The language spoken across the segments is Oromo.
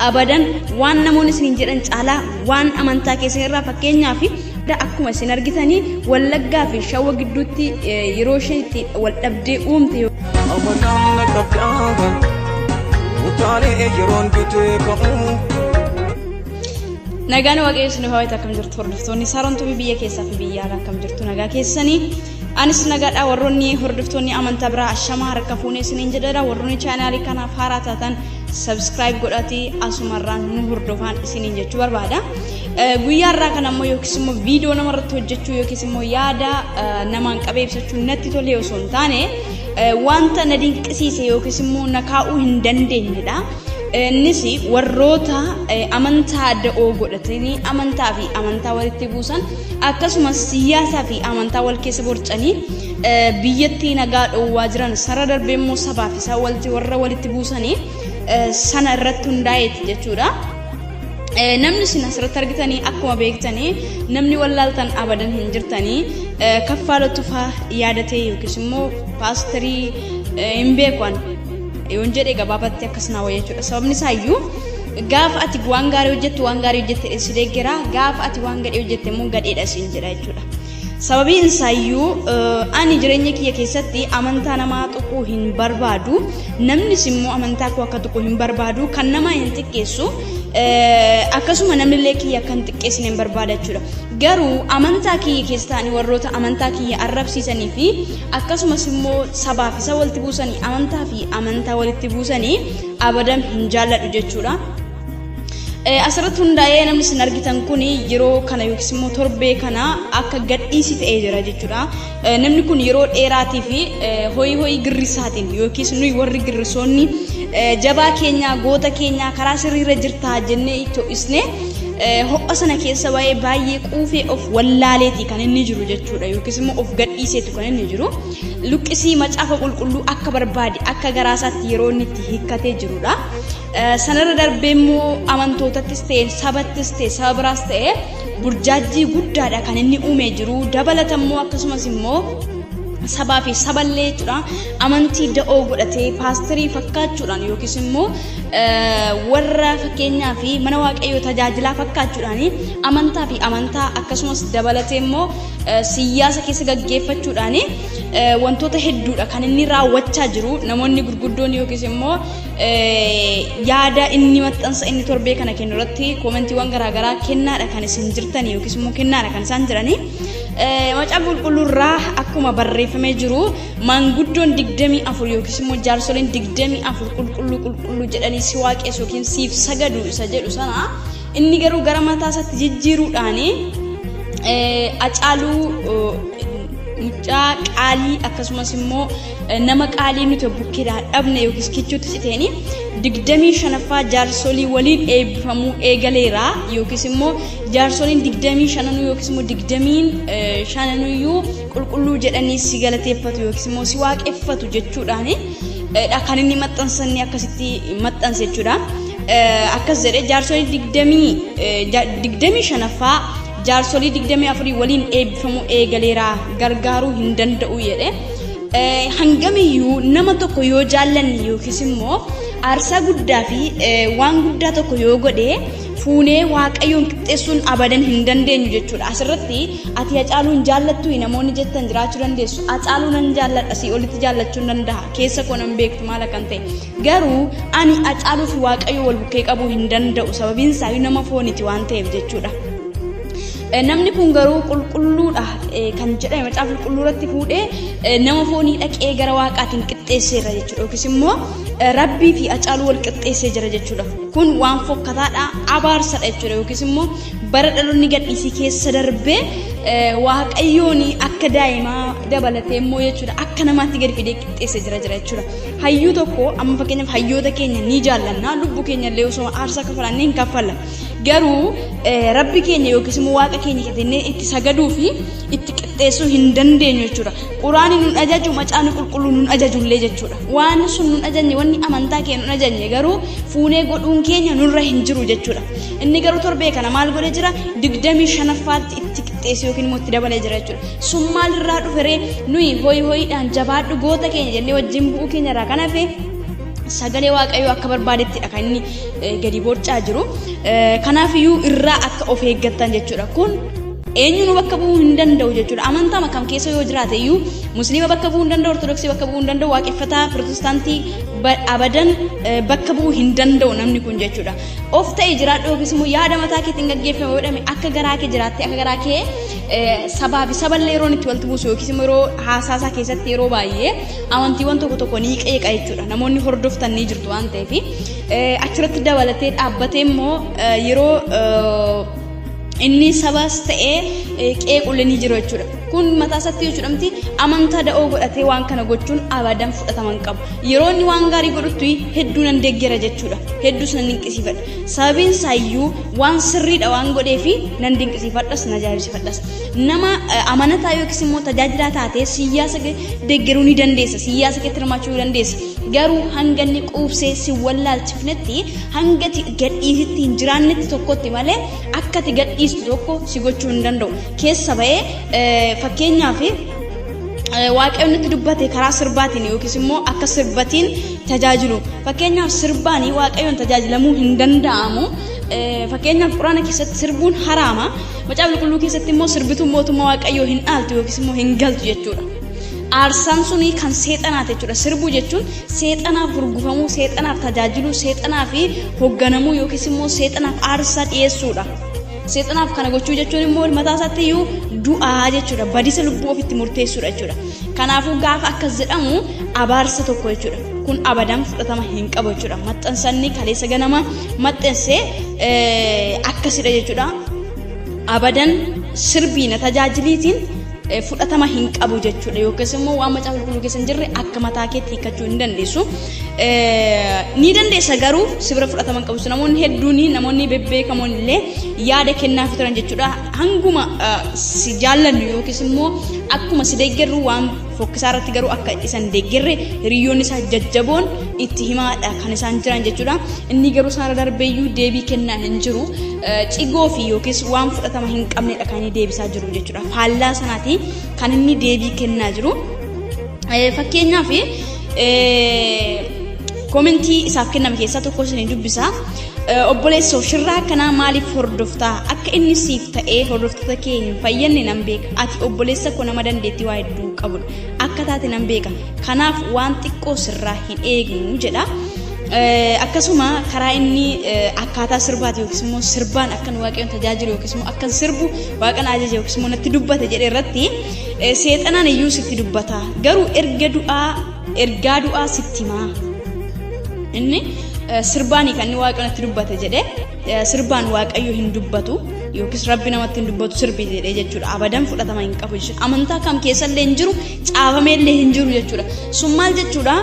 abadan waan namoonni isin jedhan caalaa waan amantaa keessan irraa fakkeenyaa fi akkuma isin argitanii Wallaggaa fi Shawwa gidduutti yeroo isheen itti wal dhabdee uumte nagaan waaqayyo isin hawwata akkam jirtu hordoftoonni Sarontuu biyya keessaa fi biyya alaa akkam jirtu nagaa keessanii anis nagaadha warroonni hordoftoonni amantaa biraa ashama harka fuunee isiniin jedhadha warroonni chaanaalii kanaaf haaraa taatan subscribe godhati asumarraan nu hordofaan isiniin jechuu barbaada guyyaa irraa kan ammoo yookiis immoo viidiyoo namarratti hojjechuu yookiis immoo yaada namaan qabee ibsachuu natti tolee osoo hin taane wanta na dinqisiise yookiis immoo na kaa'uu hin dandeenyedha nisi warroota amantaa da'oo godhatanii amantaa fi amantaa walitti buusan akkasumas siyaasaa fi amantaa wal keessa borcanii biyyattii nagaa dhoowwaa jiran sara darbee immoo sabaa fi isaa warra walitti buusanii sana irratti hundaa'eeti jechuudha. Namni isin asirratti argitanii akkuma beektanii namni wallaaltan abadan hin jirtanii kaffaalatu faa yaadatee yookiis immoo paasterii hin beekan yoon jedhee gabaabatti akkasuma wayya jechuudha. Sababni isaayyuu gaafa ati waan gaarii hojjette si deeggera gaafa ati waan gadhee hojjette immoo gadheedha siin jedha jechuudha. Sababiin isaayyuu ani jireenya kiyya keessatti amantaa namaa tuquu hin barbaadu namnis immoo amantaa koo akka tuquu hin barbaadu kan namaa hin xiqqeessu akkasuma namillee kiyya kan xiqqeessine hin barbaada jechuudha. Garuu amantaa kiyya keessatti warroota amantaa kiyya arrabsiisanii fi akkasumas immoo sabaa fi isa walitti buusanii amantaa fi amantaa walitti buusanii abadan hin jaalladhu jechuudha. Asirratti hundaa'ee namni isin argitan kun yeroo kana yookiis immoo torbee kana akka gadhiisi ta'ee jira jechuudha. Namni kun yeroo dheeraatii fi hoyi girrisaatiin yookiis nuyi warri girrisoonni jabaa keenya goota keenya karaa sirriirra jirtaa jennee itti isne ho'a sana keessa baay'ee quufee of wallaaleeti kan inni jiru jechuudha yookiis immoo of gadhiiseetu kan inni jiru. Luqqisii macaafa qulqulluu akka barbaade akka garaasaatti yeroo inni itti hiikkatee jirudha. Sanarra darbee immoo amantootattis ta'e sabattis ta'e saba biraas ta'e burjaajii guddaadha kan inni uumee jiru. Dabalatammoo akkasumas immoo sabaa fi saballee jechuudha amantii da'oo godhatee paasterii fakkaachuudhaan yookiis immoo warra fakkeenyaa fi mana waaqayyoo tajaajilaa fakkaachuudhaan amantaa fi amantaa akkasumas dabalatee immoo siyaasa keessa gaggeeffachuudhaan wantoota hedduudha kan inni raawwachaa jiru. Namoonni gurguddoon yookiis immoo yaada inni maxxansa inni torbee kana kennu irratti koomentiiwwan garaagaraa kennaadha kan isin jirtan yookiis immoo kennaadha kan isaan jiranii. Macaafa qulqulluurraa akkuma barreeffamee jiru maanguddoon 24 yookiis immoo jaarsoliin 24 qulqulluu jedhanii si waaqessu yookiin siif sagadu isa jedhu sana inni garuu gara mataa isaatti jijjiiruudhaan Hacaaluu mucaa qaalii akkasumas immoo nama qaalii nuti bukkeedhaan dhabne yookiis kichuutti citeeni 25ffaa jaarsolii waliin eebbifamuu eegaleera yookiis immoo jaarsoliin 25 yookiis immoo 25 qulqulluu jedhanii si galateeffatu yookiis immoo si waaqeffatu jechuudhaan kan inni maxxansanni akkasitti maxxanse jechuudha. Akkas jedhee jaarsolii 25ffaa jaarsolii 24 waliin eebbifamuu eegaleera gargaaruu hin danda'u jedhe. Hangamiyyuu nama tokko yoo jaallanne yookiis immoo aarsaa guddaa fi waan guddaa tokko yoo godhe fuunee waaqayyoon qixxeessuun abadan hin dandeenyu jechuudha. Asirratti ati Hacaaluu hin jaallattu namoonni jettan jiraachuu dandeessu. Hacaaluu nan jaalladha si olitti jaallachuu danda'a keessa koo nan beektu maal akkan ta'e garuu ani Hacaaluu fi waaqayyo wal bukkee qabuu hin danda'u sababiin isaa nama fooniti waan ta'eef jechuudha. Namni kun garuu qulqulluudha kan jedhame macaafa qulqulluuratti fuudhee nama foonii dhaqee gara waaqaatiin qixxeesseera jechuudha yookiis immoo rabbii fi Hacaaluu wal qixxeessee jira jechuudha. Kun waan fokkataadha abaarsadha jechuudha yookiis immoo bara dhaloonni gadhiisii keessa darbee waaqayyoon akka daa'imaa dabalatee immoo jechuudha akka namaatti gadi fidee qixxeessee jira jechuudha. Hayyuu tokko amma fakkeenyaaf hayyoota keenya ni jaallanna lubbuu keenya illee osoo aarsaa kaffalannee hin kaffalla garuu rabbi keenya yookiis immoo waaqa keenya jennee itti sagaduu fi itti qixxeessuu hin dandeenyu jechuudha. Quraani nun ajaju macaafni qulqulluun nun ajajullee jechuudha. Waan sun nun ajajne wanni amantaa keenya nun ajajne garuu fuunee godhuun keenya nurra hin jiru jechuudha. Inni garuu torbee kana maal godhee jira 25ffaatti itti qixxeessee yookiin immoo itti dabalee jira jechuudha. Sun maalirraa dhuferee nuyi hoyiidhaan jabaadhu goota keenya jennee wajjin bu'uu keenya irraa kan hafe sagalee waaqayyoo akka barbaadettidha kan inni gadi boocaa jiru. Kanaaf iyyuu irraa akka of eeggattan jechuudha. Kun eenyuun bakka bu'uu hin danda'u jechuudha. Amantaa makam keessa yoo jiraate iyyuu musliima bakka bu'uu hin danda'u, ortodoksii bakka bu'uu hin danda'u, waaqeffataa pirootestaantii abadan bakka bu'uu hin danda'u namni kun jechuudha. Of ta'ee jiraadhu yookiis immoo yaada mataa keetiin gaggeeffame godhame akka garaa kee jiraatte akka garaa kee sabaa fi saballee yeroon itti walitti buusu yookiis immoo yeroo haasaasaa keessatti yeroo baay'ee amantiiwwan tokko ni qeeqa jechuudha. Namoonni hordoftan ni jirtu waan ta'eef achirratti dabalatee dhaabbatee immoo yeroo inni sabas ta'ee qeequlle ni jiru jechuudha. Kun mataa isaatti yoo jedhamti amantaa da'oo godhatee waan kana gochuun abadan fudhataman qabu. Yeroo inni waan gaarii godhutti hedduu nan deeggera jechuudha. Hedduus nan dinqisiifadha. Sababiin isaayyuu waan sirriidha waan godheefi nan dinqisiifadhas na jabeessifadhas. Nama amanataa yookiis immoo tajaajilaa taatee siyaasa deeggeruu ni dandeessa. Siyaasa keetti hirmaachuu ni dandeessa. Garuu hanga inni quubsee si wallaalchifnetti hanga gadhiisitti hin jiraannetti tokkotti malee akkati gadhiistu tokko si gochuu hin danda'u. Keessa ba'ee fakkeenyaaf waaqayyoon itti dubbate karaa sirbaatiin yookiis immoo akka sirbatiin tajaajilu. Fakkeenyaaf sirbaanii waaqayyoon tajaajilamuu hin danda'amu. Fakkeenyaaf quraana keessatti sirbuun haraama. Macaafa qulqulluu keessatti immoo sirbituun mootummaa waaqayyoo hin dhaaltu yookiis immoo hin galtu jechuudha. Aarsaan suni kan seexanaati jechuudha. Sirbuu jechuun seexanaaf gurgufamuu, seexanaaf tajaajiluu, seexanaaf hoogganamuu yookiis immoo seexanaaf aarsaa dhiyeessuudha. Seexanaaf kana gochuu jechuun immoo mataa isaatti iyyuu du'aa jechuudha. Badiisa lubbuu ofitti murteessuudha jechuudha. Kanaafuu gaafa akkas jedhamu abaarsa tokko jechuudha. Kun abadan fudhatama hin qabu jechuudha. Maxxansanni kaleessa ganama maxxansee akkasidha jechuudha. Abadan sirbiina tajaajiliitiin fudhatama hin qabu jechuudha. Yookiis immoo waan macaafa qulqulluu keessa hin jirre akka mataa keetti hiikkachuu hin dandeessu. Ni dandeessa garuu sibira fudhatama hin qabu. Namoonni hedduun namoonni bebbeekamoon illee yaada kennaaf turan jechuudha. Hanguma si jaallannu yookiis immoo akkuma si deeggarru waan fokkisaa irratti garuu akka isan deeggarre hiriyoonni isaa jajjaboon itti himaadha kan isaan jiran jechuudha. Inni garuu isaan darbeeyyuu deebii kennaa hin jiru. Cigoo fi yookiis waan fudhatama hin qabnedha kan inni deebisaa jiru jechuudha. Faallaa sanaati kan inni deebii kennaa jiru. Fakkeenyaaf komentii isaaf kenname keessaa tokko isin dubbisa. Obboleessoo shirraa kanaa maaliif hordoftaa? Akka inni siif ta'ee hordoftoota kee hin fayyadne nan beeka. Ati obboleessa koo nama dandeettii waa hedduu qabudha. Akka taate nan beeka. Kanaaf waan xiqqoo sirraa hin eegnu jedha. Akkasuma karaa inni akkaataa sirbaati yookiis immoo sirbaan akka waaqayyoon tajaajilu yookiis immoo akka sirbu waaqan ajaja yookiis immoo natti dubbate jedhe irratti seexanaan iyyuu sitti dubbata. Garuu ergaa du'aa sitti himaa. Inni sirbaanii kan inni waaqayyoon natti dubbate jedhe sirbaan waaqayyo hin dubbatu yookiis rabbi namatti hin dubbatu sirbi jedhe jechuudha. Abadan fudhatama hin qabu jechuudha. Amantaa kam keessa illee hin jiru, caafamee illee hin jiru jechuudha. Sun maal jechuudha?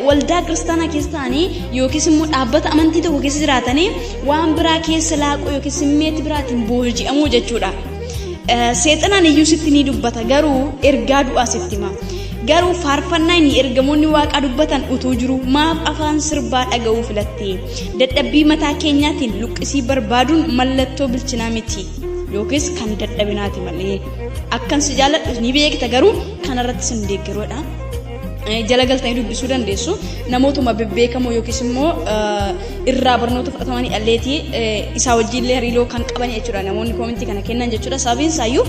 Waldaa kiristaanaa keessa ta'anii yookiis immoo dhaabbata amantii tokko keessa jiraatanii waan biraa keessa laaquu yookiis simmeetti biraatiin booji'amuu jechuudha. Seexanaan iyyuu sitti ni dubbata garuu ergaa du'aa sitti hima. Garuu faarfannaa inni ergamoonni waaqaa dubbatan utuu jiru maaf afaan sirbaa dhaga'uu filatte? Dadhabbii mataa keenyaatiin luqqisii barbaaduun mallattoo bilchinaa miti yookiis kan dadhabinaati malee. Akkan si jaalladhu ni beekta garuu kanarratti sin deeggaruudha. Jala galtanii dubbisuu dandeessu. Namootuma bebbeekamoo yookiis immoo irraa barnoota fudhatamanii dhalleetii isaa wajjillee hariiroo kan qaban jechuudha. Namoonni komentii kana kennan jechuudha. Sababiin isaayyuu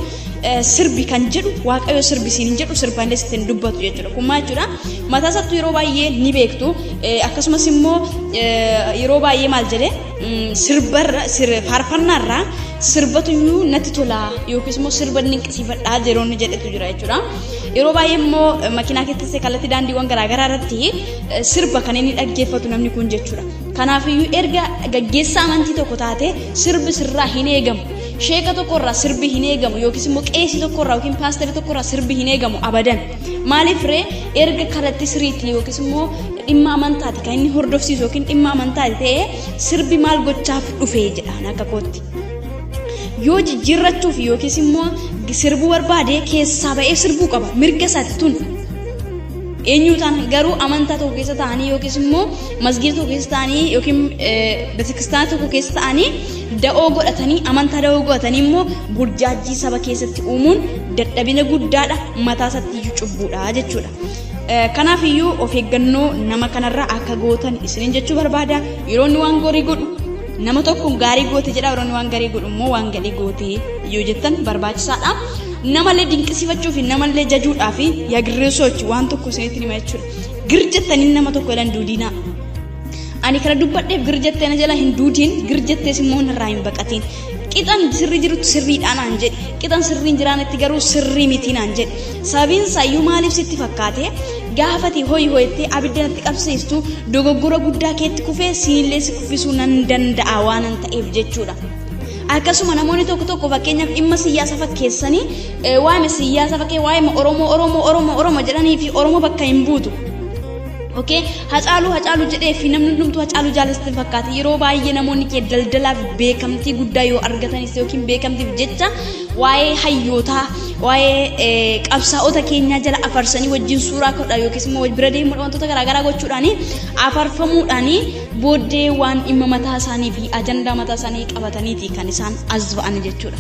sirbi kan jedhu waaqayyo sirbisiin hin jedhu sirbaallee sittiin dubbatu jechuudha. Kun maal jechuudha? Mataa isaatti yeroo baay'ee ni beektu. Akkasumas immoo yeroo baay'ee maal jedhee sirbarra faarfannaarraa sirbatuyyuu natti tola yookiis immoo sirba dinqisiifadhaa jeroonni jedhetu jira jechuudha. Yeroo baay'ee immoo makiinaa keessatti kallattii daandiiwwan garaagaraa irratti sirba kan inni dhaggeeffatu namni kun jechuudha. Kanaafiyyuu erga gaggeessaa amantii tokko taate sirbi sirraa hin eegamu. Sheeka tokkorraa sirbi hin eegamu yookiis immoo qeesii tokkorraa yookiin paasterii tokkorraa sirbi hin eegamu abadan. Maaliif ree erga kallattii siriitti yookiis immoo dhimma amantaati kan inni hordofsiisu yookiin dhimma amantaati ta'ee sirbi maal gochaaf dhufee jedhaan akka kootti. Yoo jijjiirrachuuf yookiis immoo sirbuu barbaade keessaa ba'ee sirbuu qaba mirga isaati tun. Eenyuutaan garuu amantaa tokko keessa ta'anii yookiis immoo masgiida tokko keessa ta'anii yookiin beeksistaa tokko keessa ta'anii da'oo godhatanii amantaa da'oo godhatanii immoo burjaajii saba keessatti uumuun dadhabina guddaadha mataa isaatti cubbuudha jechuudha. Kanaaf iyyuu of eeggannoo nama kanarraa akka gootan isiniin jechuu barbaada. Yeroo inni waan gaarii godhu nama tokko gaarii goote jedha, yeroo inni waan gaarii godhu immoo waan gadhee goote yoo jettan barbaachisaadha. Namallee dinqisiifachuu fi namallee jajuudhaa fi yaagirreessoochi waan tokko isinitti hima jechuudha. Girjettanii nama tokko jedhan duudinaa. Ani kana dubbadheef girjetteena jala hin duudiin, girjettees immoo narraa hin baqatiin. Qixan sirrii jirutti sirriidhaan aan jedhe, qixan sirriin jiraanitti garuu sirrii mitiin aan jedhe. Sababiin isaayyuu maaliif sitti fakkaate gaafati hoyi hoyettee abidda natti qabsiistu dogoggora guddaa keetti kufee siinillee si kuffisuu nan danda'a waan an ta'eef jechuudha. Akkasuma namoonni tokko fakkeenyaaf dhimma siyaasa fakkeessanii waa'ee siyaasa fakkee waa'ee Oromoo jedhanii fi Oromoo bakka hin buutu. Okay, Hacaaluu jedhee fi namni hundumtuu Hacaaluu jaalatti fakkaata. Yeroo baay'ee namoonni kee daldalaaf beekamtii guddaa yoo argatanis yookiin beekamtiif jecha waa'ee hayyootaa waa'ee qabsaa'ota keenyaa jala afarsanii wajjin suuraa ka'uudhaan yookiis immoo bira deemuudhaan wantoota garaagaraa gochuudhaan afarfamuudhaan booddee waan dhimma mataa isaanii fi ajandaa mataa isaanii qabataniiti kan isaan as ba'an jechuudha.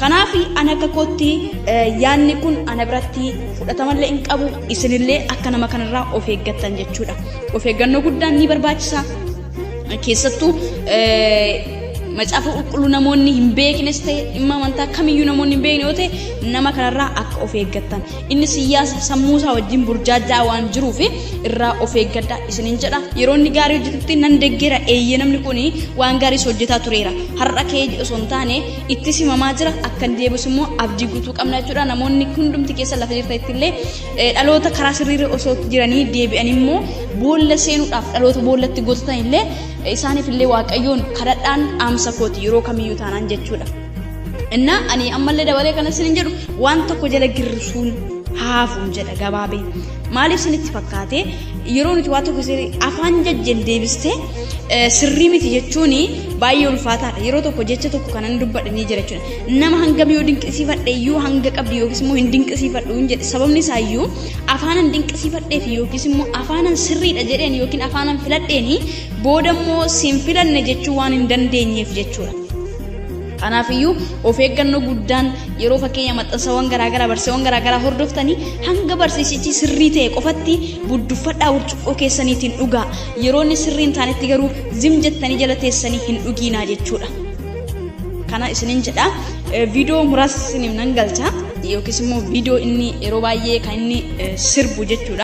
Kanaaf ana akka kootti yaanni kun ana biratti fudhatamallee hin qabu. Isinillee akka nama kanarraa of eeggattan jechuudha. Of eeggannoo guddaan ni barbaachisa. Keessattuu macaafa qulqulluu namoonni hin beeknes ta'e dhimma amantaa kamiyyuu namoonni hin beekne yoo ta'e nama kanarraa akka of eeggattan. Inni siyaasa sammuu isaa wajjin burjaajaa waan jiruuf irraa of eeggadha isiniin jedha. Yeroo inni gaarii hojjetutti nan deeggera eeyyee namni kun waan gaarii hojjetaa tureera. Har'a kee osoo hin taane itti simamaa jira akka deebisu immoo abdii guutuu qabna jechuudha. Namoonni hundumti keessa lafa jirtanitti illee dhaloota karaa sirriirra osoo jiranii deebi'anii immoo boolla seenuudhaaf dhaloota boollatti gootatan illee isaaniif illee waaqayyoon kadhadhaan dhaamsa kooti yeroo kamiyyuu taanaan jechuudha. Inna ani ammallee dabalee kana isin jedhu waan tokko jala girrisuun haafuun jedha gabaabee. Maaliif isinitti fakkaate yeroo nuti waan tokko afaan jajjeen deebistee sirrii miti jechuun baay'ee ulfaataadha. Yeroo tokko jecha tokko kanan dubbadhanii jira jechuudha. Nama hangam yoo dinqisiifadhe iyyuu hanga qabdi yookiis immoo hin dinqisiifadhu hin jedhe. Sababni isaa iyyuu afaanan dinqisiifadheef yookiis immoo afaanan sirriidha jedheen yookiin afaanan filadheeni booda immoo siin filanne jechuu waan hin dandeenyeef jechuudha. Kanaaf iyyuu of eeggannoo guddaan yeroo fakkeenya maxxansawwan garaagaraa barsiiwwan garaagaraa hordoftanii hanga barsiisichi sirrii ta'e qofatti budduffadhaa burcuqqoo keessaniitiin dhugaa. Yeroo inni sirrii hin taanetti garuu zim jettanii jala teessanii hin dhugiinaa jechuudha. Kana isiniin jedha. Viidiyoo muraasa isiniif nan galcha yookiis immoo viidiyoo inni yeroo baay'ee kan inni sirbu jechuudha.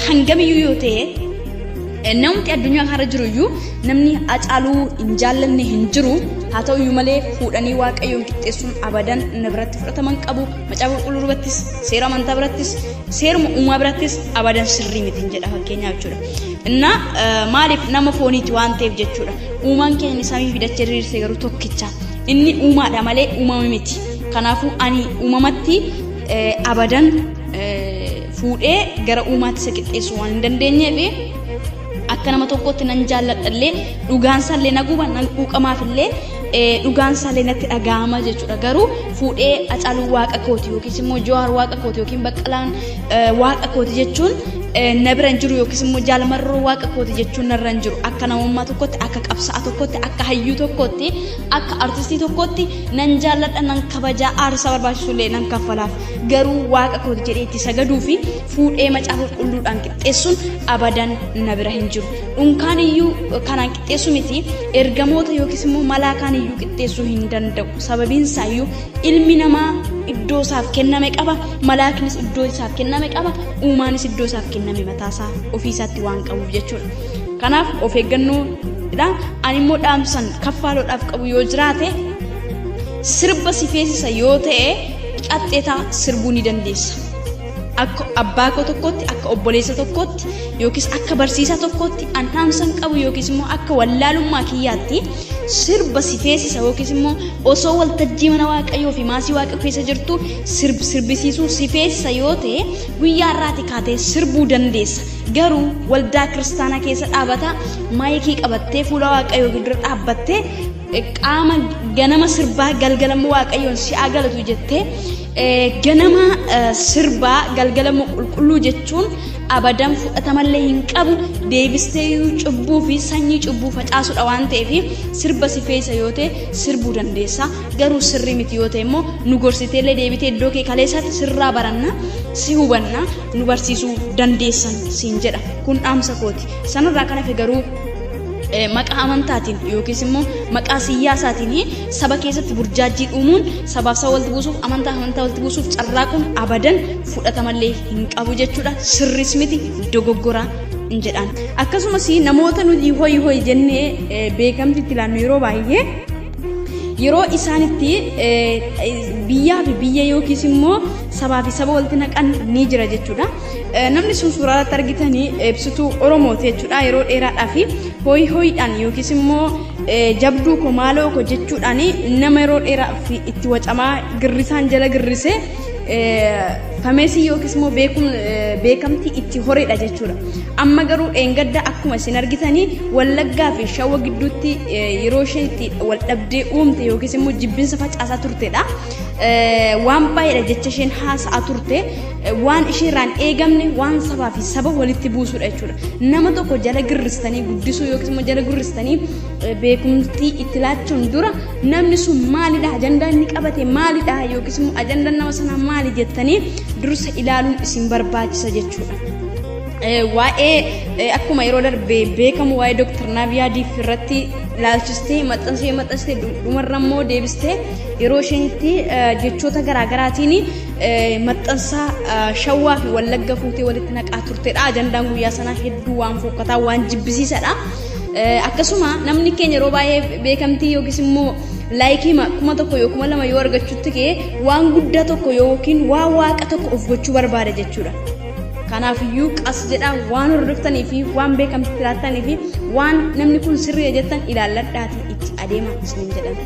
Hangamiyyuu yoo ta'e namni addunyaa kana jiru iyyuu namni Hacaaluu hin jaallanne hin jiru. Haa ta'u iyyuu malee fuudhanii waaqayyoon qixxeessuun abadan na biratti fudhataman qabu. Macaafa qulqulluu birattis seera amantaa birattis seeruma uumaa birattis abadan sirrii miti jedha fakkeenyaaf jechuudha. Inna maaliif nama fooniiti waan ta'eef jechuudha. Uumaan keenya samii fi dachee diriirsee garuu tokkicha. Inni uumaadha malee uumame miti. Kanaafuu ani uumamatti abadan fuudhee gara uumaatti isa qixxeessuu waan hin dandeenyeef akka nama tokkotti nan jaalladhallee dhugaansaallee naguba nan quuqamaafillee dhugaansaallee natti dhaga'ama jechuudha. Garuu fuudhee Hacaaluu waaqa kooti yookiis immoo Jawaar waaqa kooti yookiin Baqqalaan waaqa kooti jechuun na bira hin jiru yookiis immoo Jaalamarroo waaqa kooti jechuun narra hin jiru. Akka namummaa tokkotti akka qabsaa'aa tokkotti akka hayyuu tokkotti akka artistii tokkotti nan jaalladha nan kabajaa aarsaa barbaachisullee nan kaffalaaf. Garuu waaqa kooti jedhee itti sagaduu fi fuudhee macaafa qulqulluudhaan qixxeessuun abadan na bira hin jiru. Dhunkaan iyyuu kanaan qixxeessu miti ergamoota yookiis immoo malaakaan iyyuu qixxeessuu hin danda'u. Sababiin isaa iyyuu ilmi namaa iddoo isaaf kenname qaba, malaaknis iddoo isaaf kenname qaba, uumaanis iddoo isaaf kenname mataasaa ofiisaatti waan qabuuf jechuudha. Kanaaf of eeggannoodha. Ani immoo dhaamsan kaffaaloodhaaf qabu yoo jiraate sirba si feesisa yoo ta'e qaxxeetaa sirbuu ni dandeessa. akka abbaa koo tokkotti akka obboleessa tokkotti yookiis akka barsiisaa tokkotti annaamsan qabu yookiis immoo akka wallaalummaa kiyyaatti sirba si feesisa yookiis immoo osoo waltajjii mana waaqayyoo fi maasii waaqayyoo keessa jirtu sirbisiisuu si feesisa yoo ta'e guyyaa irraati kaatee sirbuu dandeessa. Garuu waldaa kiristaanaa keessa dhaabata maayikii qabattee fuula waaqayyoo dura dhaabbattee qaama ganama sirbaa galgalamuu waaqayyoon si galatu jettee ganama sirbaa galgalamuu qulqulluu jechuun abadan fudhatamallee hin qabu. Deebistee cubbuu fi sanyii cubbuu facaasuudha waan ta'eef sirba si feesa yoo ta'e sirbuu dandeessa. Garuu sirri miti yoo ta'e immoo nu gorsiteellee deebitee iddoo kee kaleessaatti sirraa baranna si hubanna nu barsiisuu dandeessan siin jedha. Kun dhaamsa kooti. Sanarraa kan hafe garuu maqaa amantaatiin yookiis immoo maqaa siyaasaatiin saba keessatti burjaajii uumuun sabaaf saba walitti buusuuf amantaa walitti buusuuf carraaquun abadan fudhatamallee hin qabu jechuudha. Sirris miti dogoggoraa hin jedhaan. Akkasumas namoota nuti hoyi jennee beekamti itti ilaannu yeroo baay'ee yeroo isaanitti biyyaa fi biyya yookiis immoo sabaa fi saba walitti naqan ni jira jechuudha. Namni sun suuraa irratti argitanii ibsituu Oromooti jechuudha. Yeroo dheeraadhaaf hoyiidhaan yookiis immoo jabduu ko maaloo ko jechuudhaan nama yeroo dheeraaf itti wacamaa girrisaan jala girrisee fameesii yookiis immoo beekamtii itti horeedha jechuudha. Amma garuu dheengadda akkuma isin argitanii Wallaggaa fi Shawwa gidduutti yeroo isheen itti wal dhabdee uumte yookiis immoo jibbinsa facaasaa turtedha. Waan baay'eedha jecha isheen haasa'aa turte waan isheerraan eegamne waan sabaa fi saba walitti buusuudha jechuudha. Nama tokko jala girristanii guddisuu yookiis immoo jala girristanii beekumtii itti laachuun dura namni sun maalidha ajandaan inni qabate maalidha yookiis immoo ajandaan nama sanaa maali jettanii dursa ilaaluun isin barbaachisa jechuudha. Waa'ee akkuma yeroo darbe beekamu waa'ee Dr. Naabiyaa Diif irratti ilaalchistee maxxansitee dhumarra immoo deebistee yeroo ishenitti jechoota garaagaraatiin maxxansaa Shawwaa fi Wallagga fuutee walitti naqaa turtedha. Ajandaan guyyaa sanaa hedduu waan fokkataa waan jibbisiisadha. Akkasuma namni keenya yeroo baay'ee beekamtii yookiis immoo laayikii kuma tokko yookiin lama yoo argachuutti kee waan guddaa tokko yookiin waan waaqa tokko of gochuu barbaada jechuudha. Kanaafiyyuu qas jedhaa waan hordoftanii fi waan beekamtii laattanii fi waan namni kun sirrii jettan ilaalladhaatii itti adeemaa isiniin jedhan.